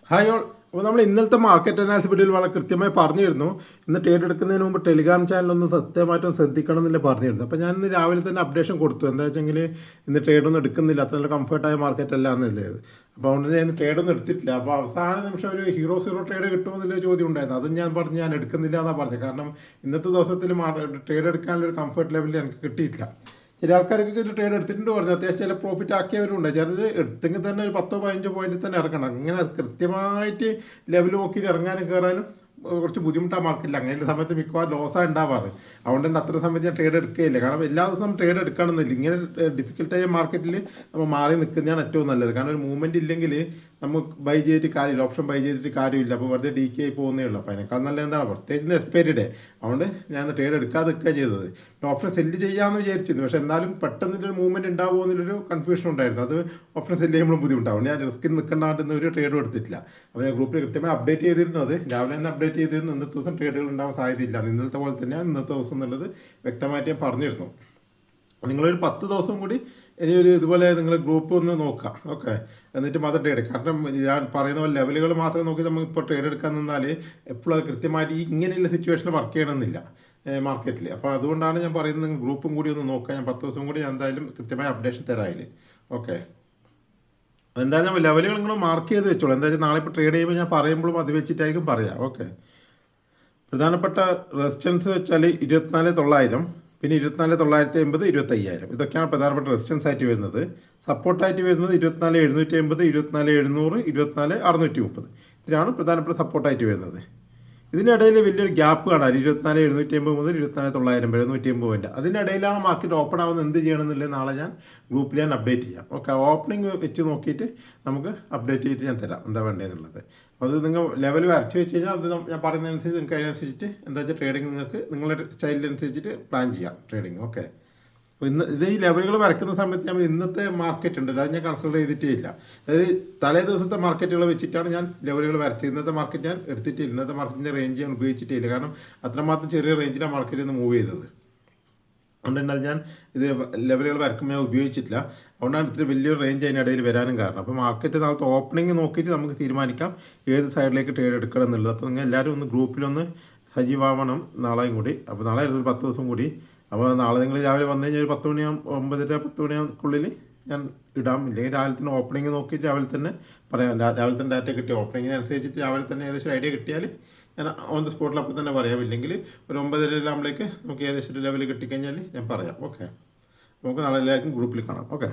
Hi all. അപ്പോൾ നമ്മൾ ഇന്നലത്തെ മാർക്കറ്റ് അനാലിസിസ് വീഡിയോയിൽ വളരെ കൃത്യമായി പറഞ്ഞിരുന്നു. ഇന്ന് ട്രേഡ് എടുക്കുന്നതിന് മുമ്പ് ടെലിഗ്രാം ചാനലൊന്ന് സത്യമായിട്ടും ശ്രദ്ധിക്കണം എന്നല്ലേ പറഞ്ഞിരുന്നു. അപ്പോൾ ഞാൻ ഇന്ന് രാവിലെ തന്നെ അപ്ഡേഷൻ കൊടുത്തു. എന്താ വെച്ചെങ്കിൽ ഇന്ന് ട്രേഡൊന്നും എടുക്കുന്നില്ല, അത്ര നല്ല കംഫർട്ടായ മാർക്കറ്റ് അല്ല എന്നല്ലേ. അപ്പോൾ അതുകൊണ്ട് ഞാൻ ഇന്ന് ട്രേഡൊന്നും എടുത്തിട്ടില്ല. അപ്പോൾ അവസാന നിമിഷം ഒരു ഹീറോ സീറോ ട്രേഡ് കിട്ടുമെന്നുള്ള ചോദ്യം ഉണ്ടായിരുന്നു. അതും ഞാൻ പറഞ്ഞു ഞാൻ എടുക്കുന്നില്ല എന്നാണ് പറഞ്ഞത്. കാരണം ഇന്നത്തെ ദിവസത്തിൽ ട്രേഡ് എടുക്കാനുള്ളൊരു കംഫർട്ട് ലെവലിൽ എനിക്ക് കിട്ടിയിട്ടില്ല. ചില ആൾക്കാർക്ക് ഇത് ട്രേഡ് എടുത്തിട്ടുണ്ട് പറഞ്ഞു, അത്യാവശ്യം ചില പ്രോഫിറ്റ് ആക്കിയവരുണ്ട്. ചിലത് എടുത്തെങ്കിൽ തന്നെ ഒരു 10-15 പോയിന്റിൽ തന്നെ ഇറക്കണം. അങ്ങനെ കൃത്യമായിട്ട് ലെവൽ നോക്കിയിട്ട് ഇറങ്ങാനും കയറാനും കുറച്ച് ബുദ്ധിമുട്ടാണ് മാർക്കറ്റില്ല. അങ്ങനെയുള്ള സമയത്ത് മിക്കവാറും ലോസാണ് ഉണ്ടാവാറ്. അതുകൊണ്ട് തന്നെ അത്ര സമയത്ത് ഞാൻ ട്രേഡ് എടുക്കുകയില്ല. കാരണം എല്ലാ ദിവസവും ട്രേഡ് എടുക്കണമെന്നില്ല. ഇങ്ങനെ ഡിഫിക്കൽട്ടായ മാർക്കറ്റിൽ നമ്മൾ മാറി നിൽക്കുന്നതാണ് ഏറ്റവും നല്ലത്. കാരണം ഒരു മൂവ്മെൻറ്റ് ഇല്ലെങ്കിൽ നമുക്ക് ബൈ ചെയ്തിട്ട് കാര്യമില്ല, ഓപ്ഷൻ ബൈ ചെയ്തിട്ട് കാര്യമില്ല. അപ്പോൾ വെറുതെ ഡി കെ ആയി പോകുന്നേ ഉള്ളൂ. അപ്പോൾ അതിനേക്കാൾ നല്ല എന്താണ്, പ്രത്യേകിച്ച് എക്സ്പയറി ഡേ. അതുകൊണ്ട് ഞാൻ ട്രേഡ് എടുക്കാതെ നിൽക്കുക ചെയ്തത്. ഓപ്ഷൻ സെല്ല് ചെയ്യാമെന്ന് വിചാരിച്ചിരുന്നു, പക്ഷേ എന്നാലും പെട്ടെന്നൊരു മൂവ്മെൻറ്റ് ഉണ്ടാവുമോ എന്നുള്ളൊരു കൺഫ്യൂഷൻ ഉണ്ടായിരുന്നു. അത് ഓപ്ഷൻ സെല്ല് ചെയ്യുമ്പോഴും ബുദ്ധിമുട്ടാവും. ഞാൻ റിസ്കിൽ നിൽക്കേണ്ടാണ്ടെന്ന് ഒരു ട്രേഡും എടുത്തിട്ടില്ല. അപ്പോൾ ഞാൻ ഗ്രൂപ്പിൽ കൃത്യമായി അപ്ഡേറ്റ് ചെയ്തിരുന്നു. അത് രാവിലെ തന്നെ അപ്ഡേറ്റ് ചെയ്തിരുന്നു. ഇന്നത്തെ ദിവസം ട്രേഡുകൾ ഉണ്ടാവാൻ സാധ്യതയില്ല. ഇന്നലത്തെ പോലെ തന്നെയാണ് ഇന്നത്തെ ദിവസം എന്നുള്ളത് വ്യക്തമായിട്ട് ഞാൻ പറഞ്ഞിരുന്നു. നിങ്ങളൊരു 10 ദിവസം കൂടി ഇനിയൊരു ഇതുപോലെ നിങ്ങൾ ഗ്രൂപ്പ് ഒന്ന് നോക്കാം, ഓക്കെ. എന്നിട്ട് മാത്രം ട്രേഡ്. കാരണം ഞാൻ പറയുന്ന പോലെ ലെവലുകൾ മാത്രം നോക്കി നമുക്ക് ഇപ്പോൾ ട്രേഡ് എടുക്കാൻ നിന്നാൽ എപ്പോഴും അത് കൃത്യമായിട്ട് ഇങ്ങനെയുള്ള സിറ്റുവേഷനിൽ വർക്ക് ചെയ്യണമെന്നില്ല മാർക്കറ്റിൽ. അപ്പോൾ അതുകൊണ്ടാണ് ഞാൻ പറയുന്നത് നിങ്ങൾ ഗ്രൂപ്പും കൂടി ഒന്ന് നോക്കാം. ഞാൻ 10 ദിവസം കൂടി എന്തായാലും കൃത്യമായ അപ്ഡേഷൻ തരാതിൽ, ഓക്കെ. എന്തായാലും ലെവലുകൾ നിങ്ങൾ മാർക്ക് ചെയ്ത് വെച്ചോളൂ. എന്താ വെച്ചാൽ നാളെ ഇപ്പോൾ ട്രേഡ് ചെയ്യുമ്പോൾ ഞാൻ പറയുമ്പോഴും അത് വെച്ചിട്ടായിരിക്കും പറയാം, ഓക്കെ. പ്രധാനപ്പെട്ട റെസിസ്റ്റൻസ് വെച്ചാൽ 24,900, പിന്നെ 24,980, 25,000. ഇതൊക്കെയാണ് പ്രധാനപ്പെട്ട റെസിസ്റ്റൻസ് ആയിട്ട് വരുന്നത്. സപ്പോർട്ടായിട്ട് വരുന്നത് 24,750, 24,700, 24,630. ഇതിനാണ് പ്രധാനപ്പെട്ട സപ്പോർട്ടായിട്ട് വരുന്നത്. ഇതിനിടയിൽ വലിയൊരു ഗ്യാപ്പ് കാണാൻ 24,750 മുതൽ 24,900 വരെ 150 പോയിന്റ്. അതിനിടയിലാണ് മാർക്കറ്റ് ഓപ്പൺ ആവുന്നത്. എന്ത് ചെയ്യണം എന്നുള്ളത് നാളെ ഞാൻ ഗ്രൂപ്പിൽ ഞാൻ അപ്ഡേറ്റ് ചെയ്യാം, ഓക്കെ. ഓപ്പണിംഗ് വെച്ച് നോക്കിയിട്ട് നമുക്ക് അപ്ഡേറ്റ് ചെയ്തിട്ട് ഞാൻ തരാം എന്താ വേണ്ടതെന്നുള്ളത്. അപ്പോൾ അത് നിങ്ങൾ ലെവൽ വരച്ച് വെച്ച് കഴിഞ്ഞാൽ അത് ഞാൻ പറയുന്നതനുസരിച്ച് നിങ്ങൾക്ക് അതിനനുസരിച്ചിട്ട് എന്താ വെച്ചാൽ ട്രേഡിംഗ് നിങ്ങൾക്ക് നിങ്ങളുടെ സ്റ്റൈലിനനുസരിച്ചിട്ട് പ്ലാൻ ചെയ്യാം ട്രേഡിംഗ്, ഓക്കെ. അപ്പോൾ ഇത് ഈ ലെവലുകൾ വരയ്ക്കുന്ന സമയത്ത് ഞാൻ ഇന്നത്തെ മാർക്കറ്റ് ഉണ്ട്, അത് ഞാൻ കൺസിഡർ ചെയ്തിട്ടേ ഇല്ല. അതായത് തലേ ദിവസത്തെ മാർക്കറ്റുകൾ വെച്ചിട്ടാണ് ഞാൻ ലെവലുകൾ വരച്ചത്. ഇന്നത്തെ മാർക്കറ്റ് ഞാൻ എടുത്തിട്ടില്ല. ഇന്നത്തെ മാർക്കറ്റിൻ്റെ റേഞ്ച് ഞാൻ ഉപയോഗിച്ചിട്ടേ ഇല്ല. കാരണം അത്രമാത്രം ചെറിയ റേഞ്ചിലാണ് മാർക്കറ്റിൽ നിന്ന് മൂവ് ചെയ്തത്. അതുകൊണ്ട് ഞാൻ ഇത് ലെവലുകൾ വരക്കുമ്പോൾ ഞാൻ ഉപയോഗിച്ചിട്ടില്ല. അതുകൊണ്ടാണ് ഇത്തിരി വലിയൊരു റേഞ്ച് അതിനിടയിൽ വരാനും കാരണം. അപ്പോൾ മാർക്കറ്റ് നാളത്തെ ഓപ്പണിംഗ് നോക്കിയിട്ട് നമുക്ക് തീരുമാനിക്കാം ഏത് സൈഡിലേക്ക് ട്രേഡ് എടുക്കണം എന്നുള്ളത്. അപ്പോൾ നിങ്ങൾ എല്ലാവരും ഒന്ന് ഗ്രൂപ്പിലൊന്ന് സജീവമാവണം നാളെയും കൂടി. അപ്പോൾ നാളെ ഒരു 10 ദിവസം കൂടി. അപ്പോൾ നാളെ നിങ്ങൾ രാവിലെ വന്നു കഴിഞ്ഞാൽ ഒരു 10 മണിയാകുമ്പോൾ 9:30-10 മണിക്കുള്ളിൽ ഞാൻ ഇടാം. ഇല്ലെങ്കിൽ രാവിലെ തന്നെ ഓപ്പണിംഗ് നോക്കിയിട്ട് രാവിലെ തന്നെ പറയാം. രാവിലെ തന്നെ ഡാറ്റ കിട്ടിയ ഓപ്പണിങ്ങിനനുസരിച്ചിട്ട് രാവിലെ തന്നെ ഏകദേശം ഐഡിയ കിട്ടിയാൽ ഞാൻ ഓൺ ദ സ്പോട്ടിൽ അപ്പോൾ തന്നെ പറയാം. ഇല്ലെങ്കിൽ ഒരു 9:30 ആകുമ്പോഴേക്ക് നമുക്ക് ഏകദേശം ഒരു ലെവൽ കിട്ടിക്കഴിഞ്ഞാൽ ഞാൻ പറയാം, ഓക്കെ. നമുക്ക് നാളെ എല്ലാവർക്കും ഗ്രൂപ്പിൽ കാണാം, ഓക്കെ.